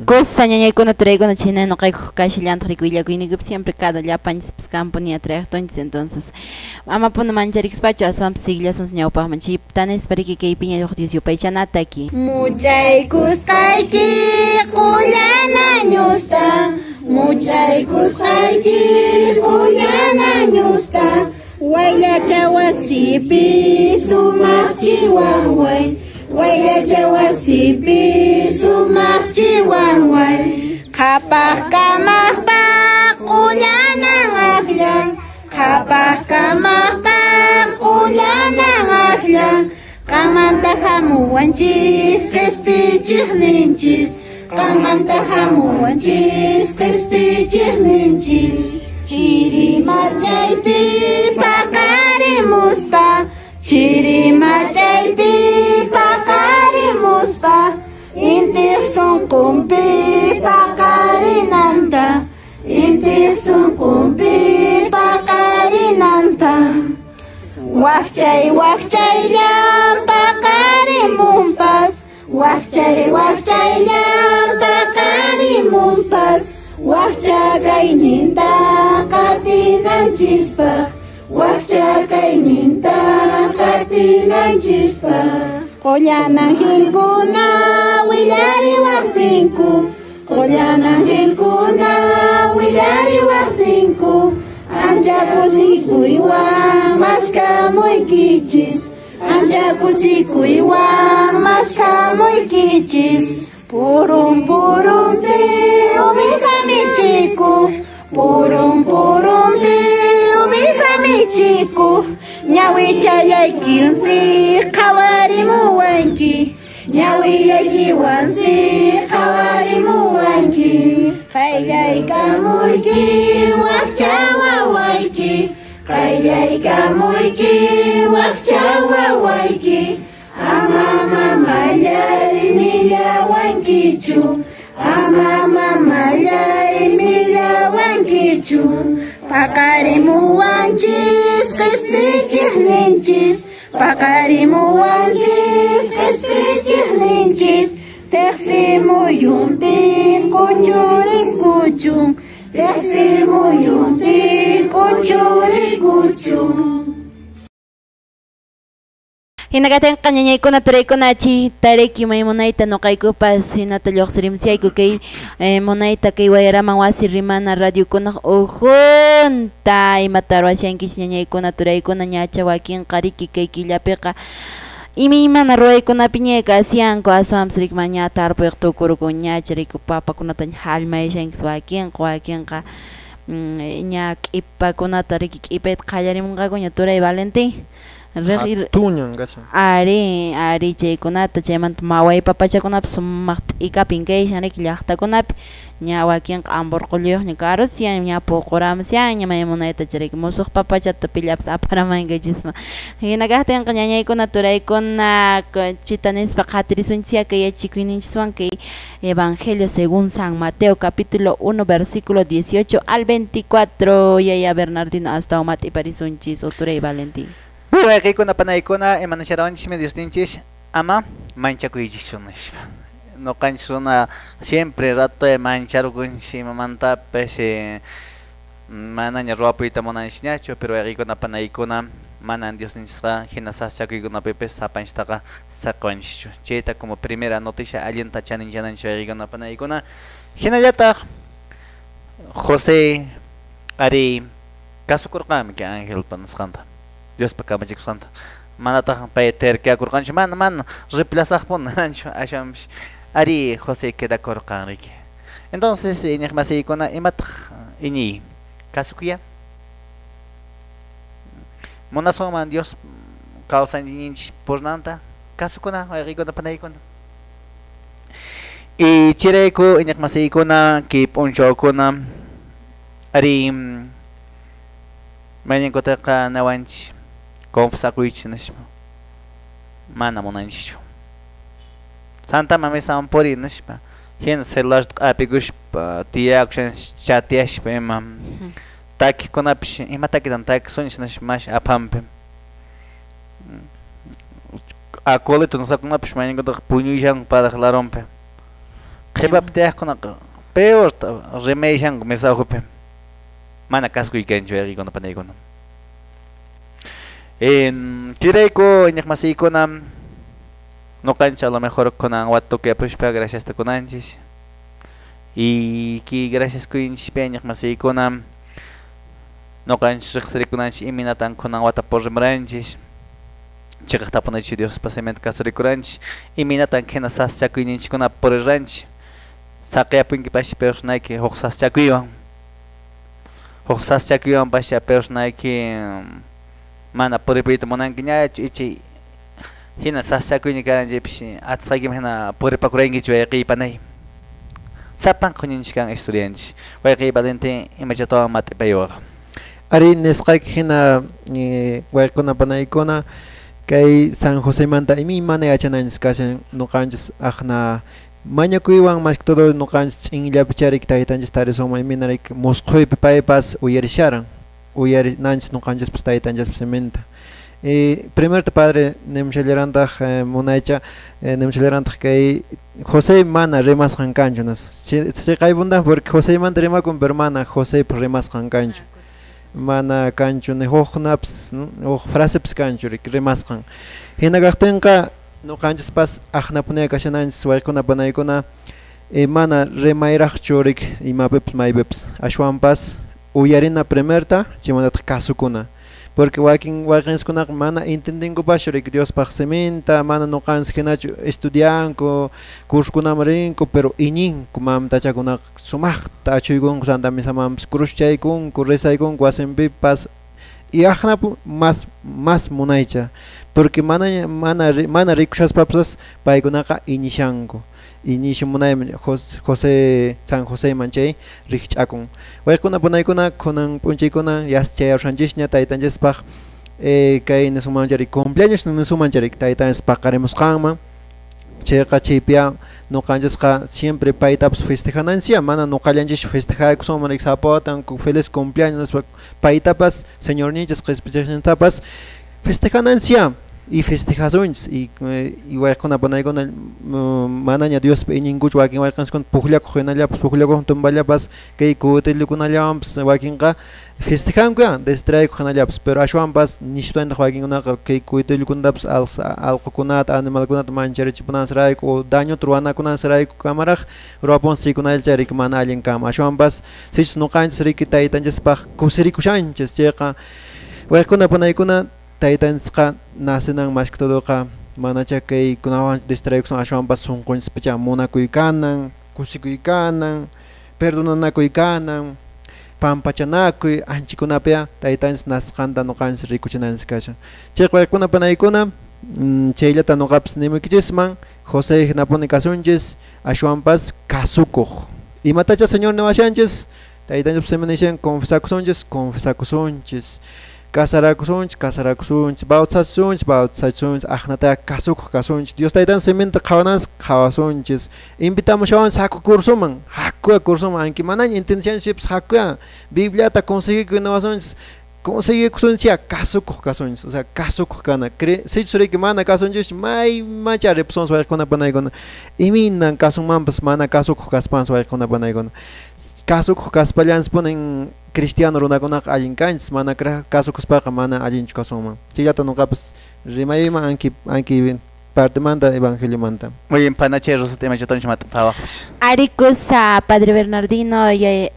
Cosa ñañaykuna turaykuna china nuqayku kashillantaq rikuylakuyniku siempre cada llapanchis campuni trayectonchis entonces amapuna mancharikispachu aswanpas sigllasunchis ñawpaqman chiptanispa riki kaypi ña Dios yupaychanata aquí. Muchaykusqayki qullanañusta Muchaykusqayki qullanañusta Wayllacha wasipi sumaqchi waaway Wayllacha wasipi sumaqchi waaway Qhapaq kamaqpaq qullanan aqllan Qhapaq kamaqpaq qullanan aqllan Qamanta hamuwanchis q'ispichiqninchis Qamanta hamuwanchis q'ispichiqninchis Chirimachaypi paqarimuspa Chirimachaypi paqarimuspa Intiq sunqunpi paqarinanta Intiq sunqunpi paqarinanta Waqchayllam paqarimunpas Waqchayllam paqarimunpas Waqchakayninta qatinanchispaq Waqchakayninta qatinanchispaq Qullanankilkuna willariwaqtinku Qullanankilkuna willariwaqtinku Ancha kusikuywan maskamuykichis Ancha kusikuywan maskamuykichis Purumpi ubiqa michikuq Purumpi ubiqa michikuq Ñawillaykiwansi qhawarimuwanki Ñawillaykiwansi qhawarimuwanki Qayllaykamuyki waqcha wawayki Qayllaykamuyki waqcha wawayki Ama mamallay millawankichu Ama mamallay millawankichu Paqarimuwanchis q'ispichiqninchis Paqarimuwanchis q'ispichiqninchis Teqsimuyuntin kuchurikuchun Teqsimuyuntin kuchurikuchun Hinakatinqa ñañaykuna turaykunachi tariki maymunayta nuqaykupas hinata lluqsirimsiyayku kay munayta kay wayraman wasi rimana radiokunaq ukhunta imata ruwashankichis ñañaykuna turaykuna ñacha wakinqa riki kay killapiqa Imimana ruaykunapi ñayqa asianku aswampas rikmaña tarpuq tukuruku ñachariku papakunata hallmayshanchis wakinqa ña k'ipakunata riki k'ipayta qallarimunqaku ña Turay Valentin Tuñan gashan. ari chaykunata chaymanta maway papachakunapi sumaq t'ikapin kayshan riki llaqtakunapi ña wakinqa Amburquliyuq ña karusyan ña puquramusyan ña may munayta charik musuq papachata pillapas aparamanqachisma hina kaqtinqa ñañaykuna turaykuna chita nispa qhatirisunchis kay yachachikuyninchiswan kay Evangelio según San Mateo capítulo 1 versículo 18 al 24 yaya Bernardino hasta umati parisunchis o Turay Valentin. Waykuna panaykuna imanasharanchikmi Diosninchik ama manchakuychishunashpa. Noqanchikuna siempre rato mancharkunchik imamantapish manaña ruwapuyta munanchikñachu pero waykuna panaykuna manan Diosninchikqa hina saschakuykunapipish sapanchiktaqa saqwanchikchu. Chayta como primera noticia allinta chaninllananchik waykuna panaykuna. Hinallataq José ari kasukurqami ki Angelpa nisqanta. Dios pa kamachikusanta. Manataq pay terkiakurqanchik mana reemplazaqpun nanchu ashamush ari José quedakurqanriki. Entonces iñiq masiykuna imataq iñi kasukuya. Munasqanman Dios kawsanchikninchik purnanta kasukuna waykuna panaykuna. Y chirayku iñiq masiykuna ki p'unchawkuna ari mañankutaqa nawanchik confesakuychik nishpa mana munanchikchu. Santa Mamisaman puri nishpa hina celularta q'apikushpa tiyakushanchik chatiyashpa ima takikunapish ima takitan takisunchik nishpa mash aphanpi acolito nusakunapish mañankutaqa puñuyshanku padaq larunpi qhipapi tiyaqkunaqa peor rimayshanku mesawjupi mana kaskuykanchu waykuna panaykuna. Chirayku iñiq masiykuna noqanchik a lo mejor kunan watukuyapushpa graciasta kunanchik y ki gracias kuyninchikpi iñiq masiykuna noqanchik riqsirikunanchik iminatan kunan watapur rimranchik chayqa tapunaychik Dios pasamanta kasurikurranchik iminatan hina saschakuyninchikkunapi purirranchik saqyapunkipash personayki huk saschakuywan huk saschakuywan pasha personayki mana puripuyta munankiñachu ichi hina saschakuyni karanchaypish atsaqaykim hina puripakurankichu wayqiy panay sapan qunninchik kan estudianchik wayqiy Valentin imachatawan matipayuwaq. Ari nisqayki hina waykuna panaykuna kay San José manta imimana yachananchis kashan nuqanchis aqna mañakuywan más que todo nuqanchis ch'inllapi charik taytanchis tarisunman iminarik musquypi paypas uyarisharan uyarinanchis nuqanchispis taytanchispis iminta. Primerta padre nimshallarantaq munaycha nimshallarantaq kay José mana rimasqan kanchu nas siqaybundan porque José manta rimakun pero mana José rimasqan kanchu mana kanchu ni huknaps huk frasepis kanchu rimasqan hina kaqtinqa nuqanchispas aqnapunay kashananchis waykuna panaykuna mana rimayraqchu rik imapipas maypipas ashwanpas uyarina primerta chaymantataq kasukuna porque wakinkunaqa mana entendinkupachu rik Diospaq seminta mana nuqanchis hinachu estudianku kurskunaman rinku pero iñinku mamtachakunaqa sumaqta achuykunku Santa Misamanpas cruzchaykunku rezaykunku wasinpipas y aqnapu más munaycha porque mana rikushaspapas paykunaqa iñishanku iñishu munaymi San José manchay rikch'akun waykuna punaykuna kunan p'unchaykuna yaschayarushanchikña taytanchispaq kay nisumancharik cumpleaños nisumancharik taytanchispaq qarimusqanman chayqa chaypiya nuqanchisqa siempre paytapas festejananchikya mana nuqallanchik festejaykusunman sapotan feliz cumpleaños paytapas señorninchis qhispichintapas festejananchikya y festejasunchis y waykuna panaykuna manaña Dios iñinkuchu wakin wayqanchikuna pukllakuq hinallapas pukllakuq tumballapas kay kutilukunallawanpas wakinqa festejankuya distraykuq hinallapas pero ashwanpas nishtuyantaq wakinkunaqa kay kutilukunatapas allqukunata animalkunata mancharichipunasrayku o dañuta ruwanakunasrayku kamaraq ruwapunchik chaykunallcha rik mana allin kama ashwanpas sichus nuqanchis riki taytanchispaq kusirikushanchis chayqa waykuna panaykuna taytanchikqa nacenan más que todoqa manacha kay kunawan distracción ashwan son con specha mona kuikanan kusikuikanan perdonanakuikanan pampachanakuy anchikunapia taytans nasqanta nuqanchis rikuchinanchis kasha chay qaykuna panaykuna chayllata nuqapas nimukichisman José hinapuni kasunchis ashwanpas kasukuq imatacha señor niwashanchis taytanchis semenishan confesakusunchis casarakusunchis bautizasunchis ajnata kasukuq kasunchis Dios taytan sementa qawanas qawasunchis invitamos shawan saku cursuman hakua cursuman anki manañ intencionship hakua bibliata conseguir nawasunchis conseguir kusunchia kasukuq kasunchis o sea kasukuq kana sichuriki mana kasunchis may macha repson suayquna panaykuna iminan kasunmanpas mana kasukuq kaspan suayquna panaykuna kasukuq kaspallanspa ponen cristiano runakunaqa allin kanchis mana kasukuspaqa mana allinchu kasunman chillata nuqapas rimayman anki partemanta evangeliomanta muy bien panache rosate machatonch mat pawaqpish Arikusa Padre Bernardino y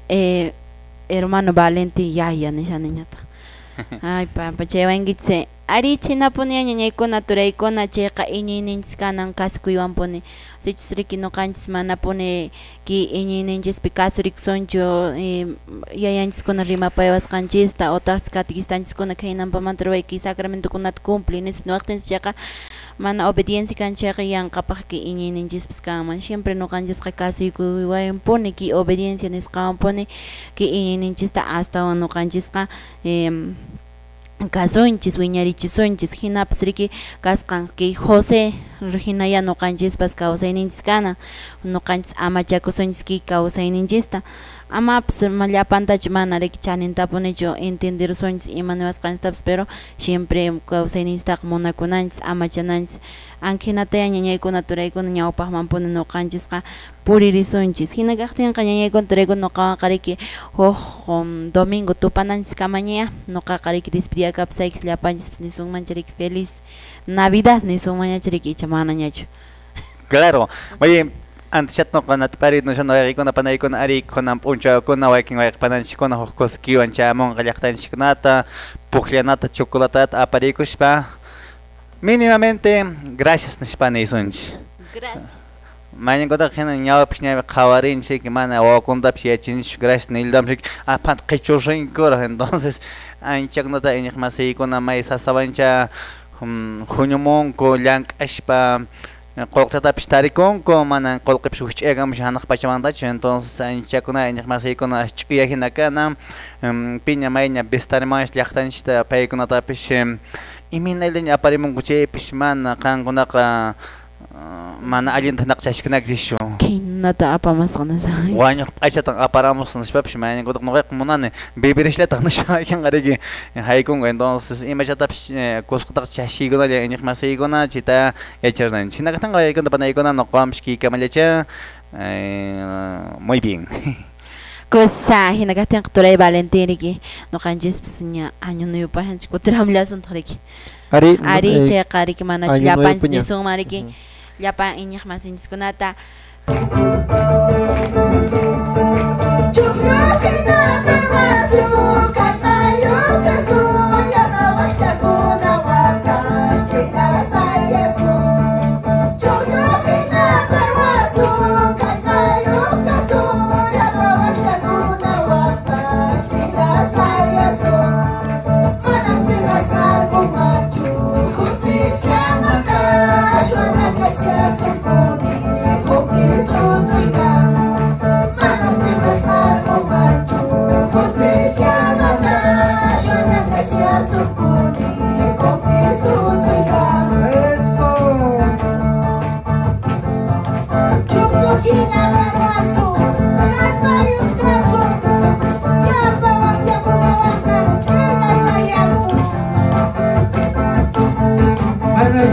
hermano Valenti yaya nishaniñata ay pampa chewangitse ari chinapuni ñañaykuna turaykuna chayqa iñiyninchis kanan kasukuywanpuni sichusriki nuqanchis manapuni ki iñiyninchispi kasuriksunchu yayanchiskuna rimapayawasqanchista otras catequistanchiskuna khaynanpamanta ruwayki sacramentokunata cumpli nispa waqtinchis chayqa mana obediencia kanchayqa yanqapaq ki iñiyninchispis kanman siempre nuqanchisqa kasuykuwanpuni ki obediencia nisqawanpuni ki iñiyninchista astawan nuqanchisqa kasunchis wiñarichisunchis hinapas riki kasqan ki José hinaya nuqanchispas kawsayninchis kana nuqanchis amachakusunchis ki kawsayninchista amapas llapantachu mana riki chanintapunichu entendersunchis imanawasqanchitapas pero siempre kawsayninchista munakunanchis amachananchis ankinataya ñañaykuna turaykuna ñawpaqmanpuni nuqanchisqa puririsunchis hina kaqtinqa ñañaykuna turaykuna nuqawanqa riki huk domingo tupananchis kamaña nuqaqa riki despedidakapas llapanchis nisunmancha riki feliz Navidad nisunmañacha riki icha manañachu claro oye antes chat no con atparit no shano ari kuna panaykuna ari kuna puncha kuna waikin waik pananchikuna huk koskiwan chamon qallaqtanchiknata puqllanata chocolatata aparikushpa mínimamente gracias nishpa nisunchis gracias mañana kota hina ñawpish ñawi qawarinchik mana wawakuntapish yachinchik gracias nildamchik pan qichurrinkura entonces anchaknata iñiq masiykuna may sasawancha huñumunku llank'ashpa qollqchatapish tarikunku mana qollqipish huch'aykamush hanaq pachamantachu entonces anchakuna iñiq masiykuna ch'uya hina kana piña mayña vistarmanch llaqtanchikta paykunatapish iminayllaña aparimunku chaypish mana qankunaqa mana allinta naqchashkunakchishu kinata apamasqanasa wañuq aychatan aparamos nishpapish mañankutaq nuqayqa munani vivirishlata nishpa kanqa haykunqa entonces imachatapish kusqutaqa chashiykunalla iñiq masiykuna chita yacharnanchik hinakatanga yaykuna panaykuna nuqawanpish kiykamalacha muy bien cosa hinakattinqa turay Valentin riki nuqanchispis ña año nuyupajanchik kutiramllasuntaj riki ari chayqa riki mana llapanchis nisunman riki llapan iñiq masinchikkunata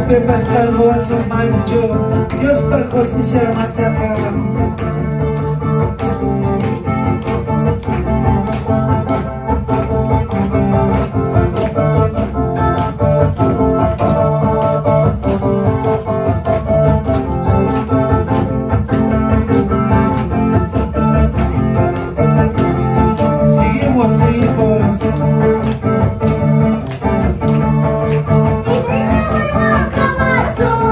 Bebas kalau semanjo, Dios berkostisya mata kamu. So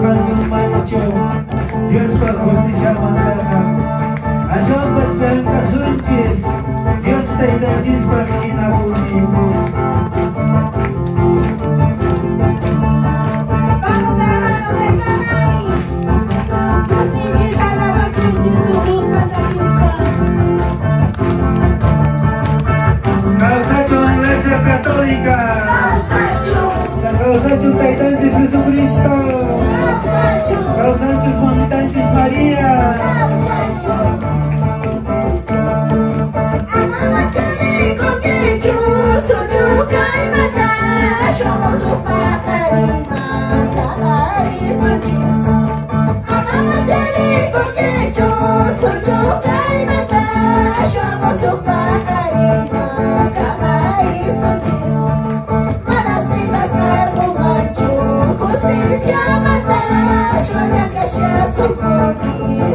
Kalbun mancho Dios pa justicia mandaja Ayon pas venga sunchis Dios te idachis pa kinabuni Causación Iglesia Católica La causación Taitanchis Jesucristo Causanchis Mamitanchis María Justicia mata, yo me callo su poder.